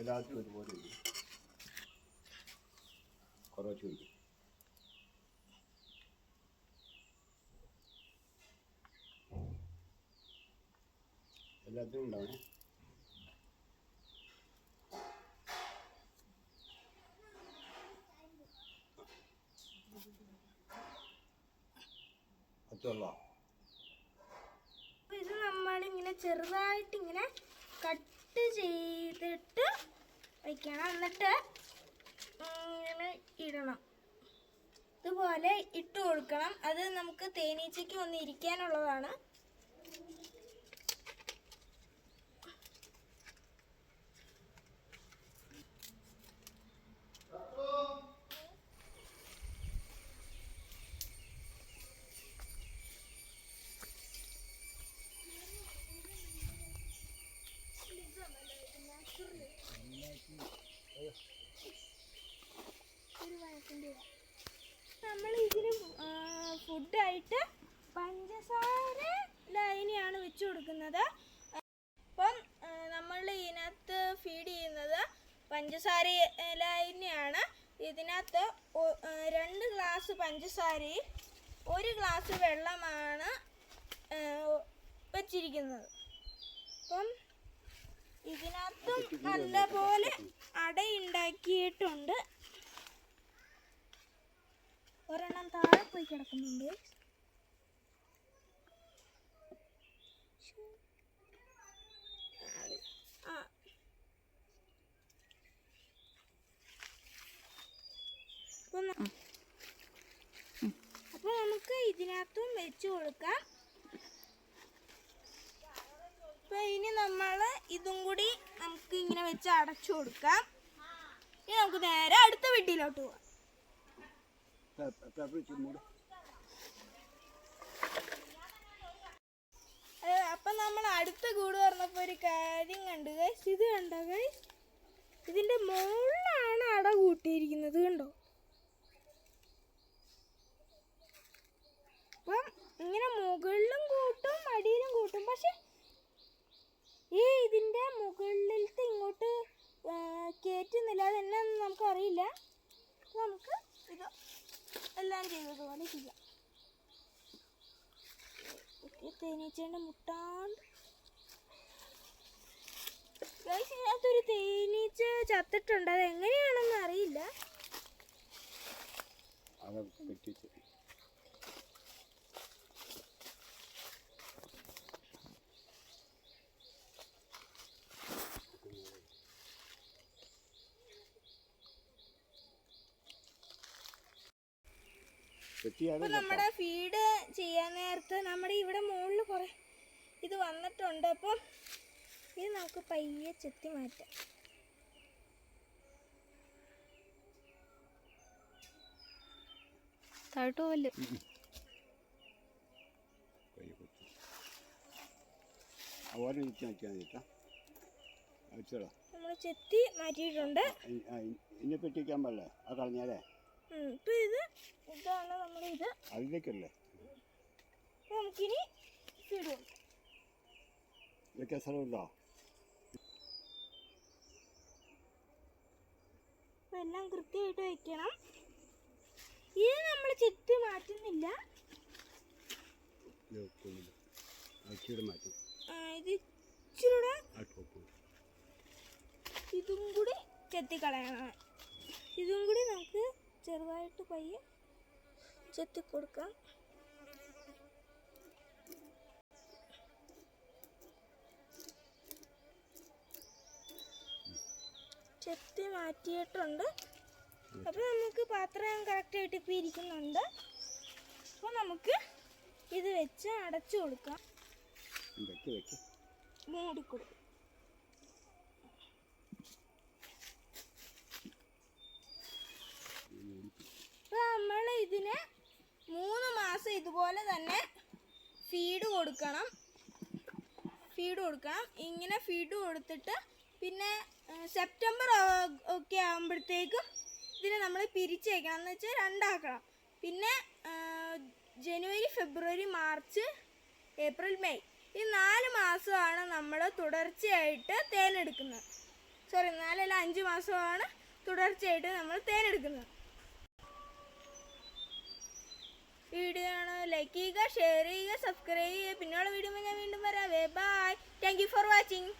എല്ലാത്തിനും ഒരുപോലെ കുറച്ച് വയ്ക്കും. എല്ലാത്തിനും ഉണ്ടാവണേ. ഇത് നമ്മളിങ്ങനെ ചെറുതായിട്ടിങ്ങനെ കട്ട് ചെയ്തിട്ട് വയ്ക്കണം. എന്നിട്ട് ഇങ്ങനെ ഇടണം. ഇതുപോലെ ഇട്ട് കൊടുക്കണം. അത് നമുക്ക് തേനീച്ചയ്ക്ക് വന്ന് ഇരിക്കാനുള്ളതാണ്. നമ്മൾ ഇതിന് ഫുഡായിട്ട് പഞ്ചസാര ലൈനിയാണ് വെച്ച് കൊടുക്കുന്നത്. അപ്പം നമ്മൾ ഇതിനകത്ത് ഫീഡ് ചെയ്യുന്നത് പഞ്ചസാര ലൈനിയാണ്. ഇതിനകത്ത് 2 ഗ്ലാസ് പഞ്ചസാരയും 1 ഗ്ലാസ് വെള്ളമാണ് വെച്ചിരിക്കുന്നത്. അപ്പം ഇതിനകത്തും നല്ലപോലെ അടയുണ്ടാക്കിയിട്ടുണ്ട്. ഒരെണ്ണം താഴെ പോയി കിടക്കുന്നുണ്ട്. അപ്പൊ നമുക്ക് ഇതിനകത്തും വെച്ച് കൊടുക്കാം. അപ്പൊ ഇനി നമ്മൾ ഇതും കൂടി നമുക്ക് ഇങ്ങനെ വെച്ച് അടച്ചു കൊടുക്കാം. ഇനി നമുക്ക് നേരെ അടുത്ത വീട്ടിലോട്ട് പോവാം. അപ്പൊ നമ്മൾ അടുത്ത കൂട് പറഞ്ഞപ്പോ ഒരു കാര്യം കണ്ടു ഗൈസ്. ഇത് കണ്ടോ ഗൈസ്, ഇതിന്റെ മുകളിലാണ് അട കൂട്ടിയിരിക്കുന്നത്. കണ്ടോ? അപ്പം ഇങ്ങനെ മുകളിലും കൂട്ടും അടിയിലും കൂട്ടും. പക്ഷെ ഈ ഇതിന്റെ മുകളിലത്തെ ഇങ്ങോട്ട് കയറ്റുന്നില്ല. അതെന്നാന്ന് നമുക്കറിയില്ല. നമുക്ക് ഇത് എല്ലാം ചെയ്തതുപോലെ ചെയ്യാം. തേനീച്ചേൻ്റെ മുട്ടാണ്ട് ഇതിനകത്തൊരു തേനീച്ച ചത്തിട്ടുണ്ട്. അത് എങ്ങനെയാണെന്ന് അറിയില്ല. ഇപ്പൊ നമ്മുടെ ഫീഡ് ചെയ്യാൻ നേരത്ത് നമ്മുടെ ഇവിടെ മുകളിൽ കുറെ ഇത് വന്നിട്ടുണ്ട്. അപ്പം ഇത് നമുക്ക് പയ്യെ ചെത്തി മാറ്റാം. താഴോട്ട് പോവല്ലേ? നമ്മൾ ചെത്തി മാറ്റിയിട്ടുണ്ട്. ഇനി പെട്ടിക്കാൻ പാടില്ലേ? അത് കളഞ്ഞാലേ. ഇപ്പൊ ഇതാണ് നമ്മുടെ ഇത്. അതിലേക്കല്ലേ നമുക്കിനി ഫീഡ് കൊടുക്കാം. ഇതൊക്കെ സ്ഥലമുണ്ടോ? എല്ലാം കൃത്യമായിട്ട് വെക്കണം. ഇത് നമ്മൾ ചെത്തി മാറ്റുന്നില്ല. ഇത് ഇച്ചിരൂടെ ഇതും കൂടി ചെത്തിക്കളയണം. ഇതും കൂടി നമുക്ക് ചെറുതായിട്ട് പയ്യെ ചെത്തിക്കൊടുക്കാം. ചെത്തി മാറ്റിയിട്ടുണ്ട്. അപ്പോൾ നമുക്ക് പാത്രം കറക്റ്റായിട്ട് ഇപ്പം ഇരിക്കുന്നുണ്ട്. അപ്പോൾ നമുക്ക് ഇത് വെച്ച് അടച്ചു കൊടുക്കാം. മൂടിക്കൊടുക്കും. അപ്പോൾ നമ്മൾ ഇതിന് 3 മാസം ഇതുപോലെ തന്നെ ഫീഡ് കൊടുക്കണം. ഇങ്ങനെ ഫീഡ് കൊടുത്തിട്ട് പിന്നെ സെപ്റ്റംബർ ഒക്കെ ആകുമ്പോഴത്തേക്കും ഇതിനെ നമ്മൾ പിരിച്ചേക്കണം. എന്ന് വെച്ചാൽ 2 ആക്കണം. പിന്നെ ജനുവരി, ഫെബ്രുവരി, മാർച്ച്, ഏപ്രിൽ, മെയ് ഈ 4 മാസമാണ് നമ്മൾ തുടർച്ചയായിട്ട് തേനെടുക്കുന്നത്. 4 5 മാസമാണ് തുടർച്ചയായിട്ട് നമ്മൾ തേനെടുക്കുന്നത്. വീഡിയോ ലൈക്ക് ചെയ്യുക, ഷെയർ ചെയ്യുക, സബ്സ്ക്രൈബ് ചെയ്യുക. പിന്നെയുള്ള വീഡിയോ ഞാൻ വീണ്ടും വരാവേ. Bye. Thank you for watching.